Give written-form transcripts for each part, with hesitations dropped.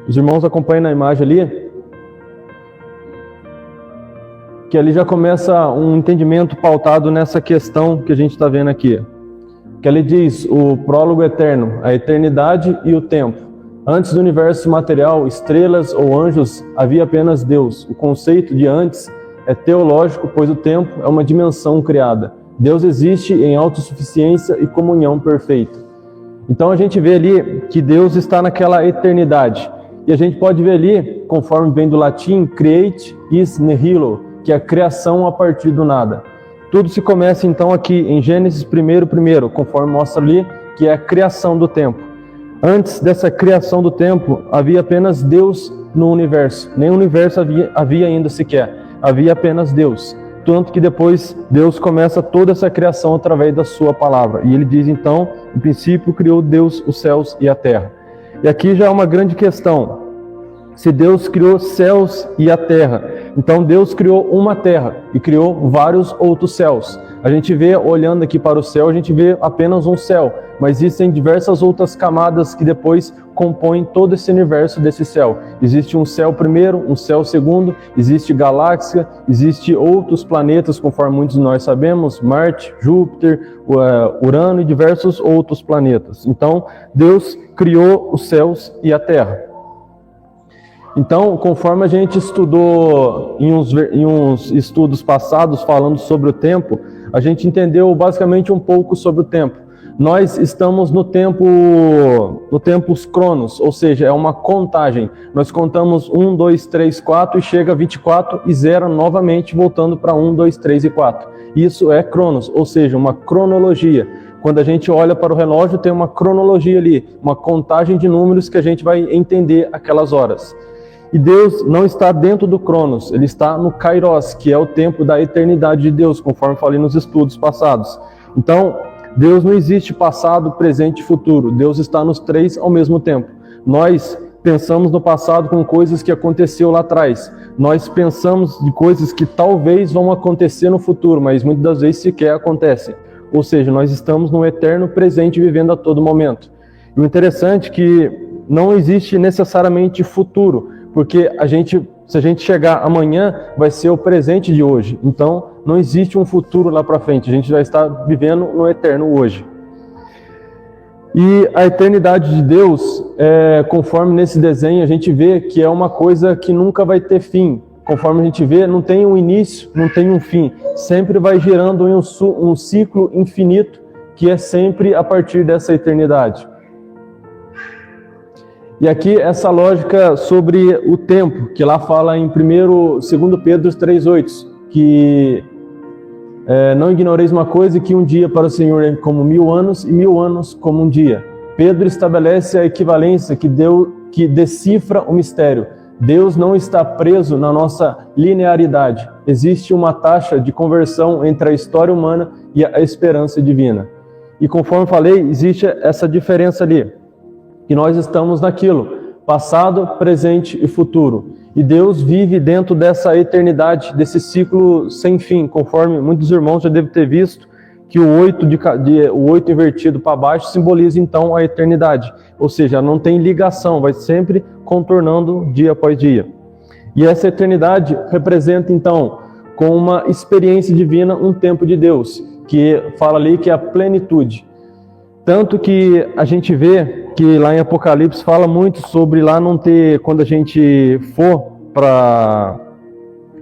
Os irmãos acompanham na imagem ali, que ali já começa um entendimento pautado nessa questão que a gente está vendo aqui. Que ali diz o prólogo eterno, a eternidade e o tempo. Antes do universo material, estrelas ou anjos, havia apenas Deus. O conceito de antes é teológico, pois o tempo é uma dimensão criada. Deus existe em autossuficiência e comunhão perfeita. Então a gente vê ali que Deus está naquela eternidade. E a gente pode ver ali, conforme vem do latim, create is nihilo, que é a criação a partir do nada. Tudo se começa então aqui em Gênesis 1, conforme mostra ali, que é a criação do tempo. Antes dessa criação do tempo, havia apenas Deus no universo. Nem universo havia ainda sequer. Havia apenas Deus. Tanto que depois Deus começa toda essa criação através da sua palavra. E ele diz então, no princípio criou Deus os céus e a terra. E aqui já é uma grande questão. Se Deus criou céus e a terra, então Deus criou uma terra e criou vários outros céus. A gente vê, olhando aqui para o céu, a gente vê apenas um céu, mas existem diversas outras camadas que depois compõem todo esse universo desse céu. Existe um céu primeiro, um céu segundo, existe galáxia, existe outros planetas, conforme muitos de nós sabemos, Marte, Júpiter, Urano e diversos outros planetas. Então, Deus criou os céus e a terra. Então, conforme a gente estudou em uns estudos passados falando sobre o tempo, a gente entendeu basicamente um pouco sobre o tempo. Nós estamos no tempos cronos, ou seja, é uma contagem. Nós contamos 1, 2, 3, 4 e chega a 24 e zera novamente, voltando para 1, 2, 3 e 4. Isso é cronos, ou seja, uma cronologia. Quando a gente olha para o relógio, tem uma cronologia ali, uma contagem de números que a gente vai entender aquelas horas. E Deus não está dentro do Cronos, ele está no Kairos, que é o tempo da eternidade de Deus, conforme falei nos estudos passados. Então, Deus não existe passado, presente e futuro. Deus está nos três ao mesmo tempo. Nós pensamos no passado com coisas que aconteceu lá atrás. Nós pensamos de coisas que talvez vão acontecer no futuro, mas muitas das vezes sequer acontecem. Ou seja, nós estamos no eterno presente vivendo a todo momento. E o interessante é que não existe necessariamente futuro, porque se a gente chegar amanhã, vai ser o presente de hoje. Então, não existe um futuro lá para frente. A gente já está vivendo no eterno hoje. E a eternidade de Deus, conforme nesse desenho, a gente vê que é uma coisa que nunca vai ter fim. Conforme a gente vê, não tem um início, não tem um fim. Sempre vai girando em um ciclo infinito, que é sempre a partir dessa eternidade. E aqui essa lógica sobre o tempo, que lá fala em 2 Pedro 3,8, que não ignoreis uma coisa, que um dia para o Senhor é como 1000 anos e 1000 anos como um dia. Pedro estabelece a equivalência que decifra o mistério. Deus não está preso na nossa linearidade. Existe uma taxa de conversão entre a história humana e a esperança divina. E conforme falei, existe essa diferença ali, que nós estamos naquilo, passado, presente e futuro. E Deus vive dentro dessa eternidade, desse ciclo sem fim, conforme muitos irmãos já devem ter visto, que o 8 invertido para baixo simboliza então a eternidade. Ou seja, não tem ligação, vai sempre contornando dia após dia. E essa eternidade representa então, com uma experiência divina, um tempo de Deus, que fala ali que é a plenitude. Tanto que a gente vê que lá em Apocalipse fala muito sobre lá não ter, quando a gente for para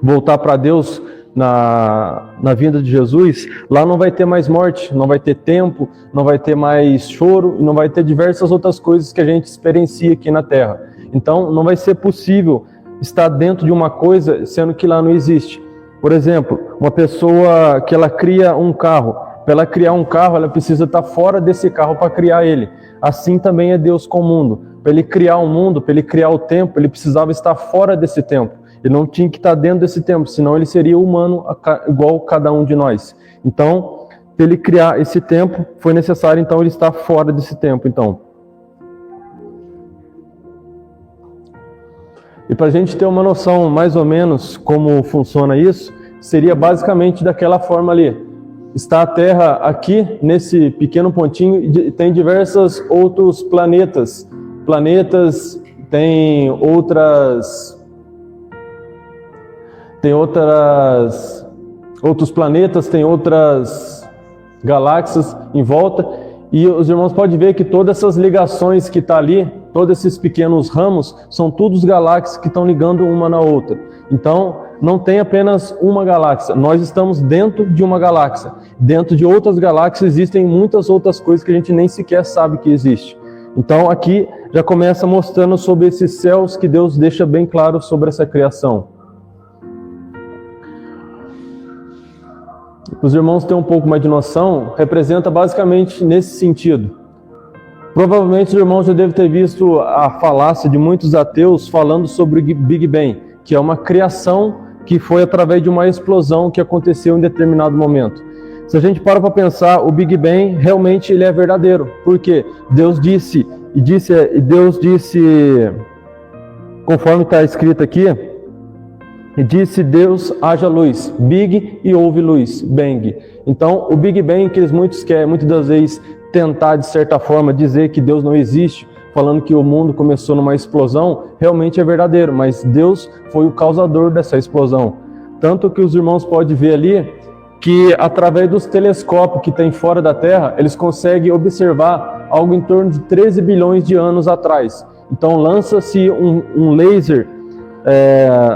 voltar para Deus na vinda de Jesus, lá não vai ter mais morte, não vai ter tempo, não vai ter mais choro, não vai ter diversas outras coisas que a gente experiencia aqui na Terra. Então não vai ser possível estar dentro de uma coisa sendo que lá não existe. Por exemplo, uma pessoa que ela cria um carro, para ela criar um carro, ela precisa estar fora desse carro para criar ele. Assim também é Deus com o mundo. Para ele criar o mundo, para ele criar o tempo, ele precisava estar fora desse tempo. Ele não tinha que estar dentro desse tempo, senão ele seria humano igual cada um de nós. Então, para ele criar esse tempo, foi necessário então ele estar fora desse tempo. Então. E para a gente ter uma noção mais ou menos como funciona isso, seria basicamente daquela forma ali. Está a Terra aqui, nesse pequeno pontinho, e tem diversos outros planetas. tem outros planetas, tem outras galáxias em volta, e os irmãos podem ver que todas essas ligações que estão ali, todos esses pequenos ramos, são todos galáxias que estão ligando uma na outra. Então, não tem apenas uma galáxia, nós estamos dentro de uma galáxia. Dentro de outras galáxias existem muitas outras coisas que a gente nem sequer sabe que existe. Então, aqui já começa mostrando sobre esses céus que Deus deixa bem claro sobre essa criação. Os irmãos têm um pouco mais de noção, representa basicamente nesse sentido. Provavelmente os irmãos já devem ter visto a falácia de muitos ateus falando sobre o Big Bang, que é uma criação que foi através de uma explosão que aconteceu em determinado momento. Se a gente para pensar, o Big Bang realmente ele é verdadeiro. Por quê? Deus disse, conforme está escrito aqui, e disse Deus, haja luz, Big e houve luz, Bang. Então, o Big Bang que muitos querem, muitas das vezes, tentar, de certa forma, dizer que Deus não existe, falando que o mundo começou numa explosão, realmente é verdadeiro, mas Deus foi o causador dessa explosão. Tanto que os irmãos podem ver ali, que através dos telescópios que tem fora da Terra, eles conseguem observar algo em torno de 13 bilhões de anos atrás. Então, lança-se um laser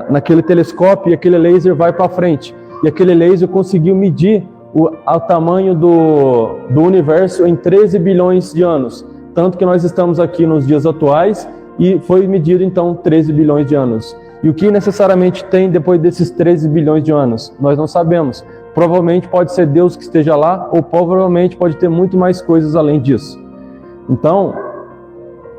naquele telescópio e aquele laser vai para frente. E aquele laser conseguiu medir o tamanho do universo em 13 bilhões de anos. Tanto que nós estamos aqui nos dias atuais e foi medido então 13 bilhões de anos. E o que necessariamente tem depois desses 13 bilhões de anos? Nós não sabemos. Provavelmente pode ser Deus que esteja lá ou provavelmente pode ter muito mais coisas além disso. Então,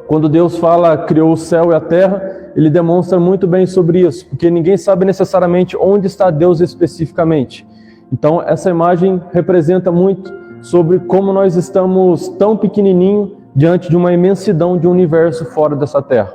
quando Deus fala, criou o céu e a terra, ele demonstra muito bem sobre isso, porque ninguém sabe necessariamente onde está Deus especificamente. Então, essa imagem representa muito sobre como nós estamos tão pequenininho diante de uma imensidão de um universo fora dessa terra.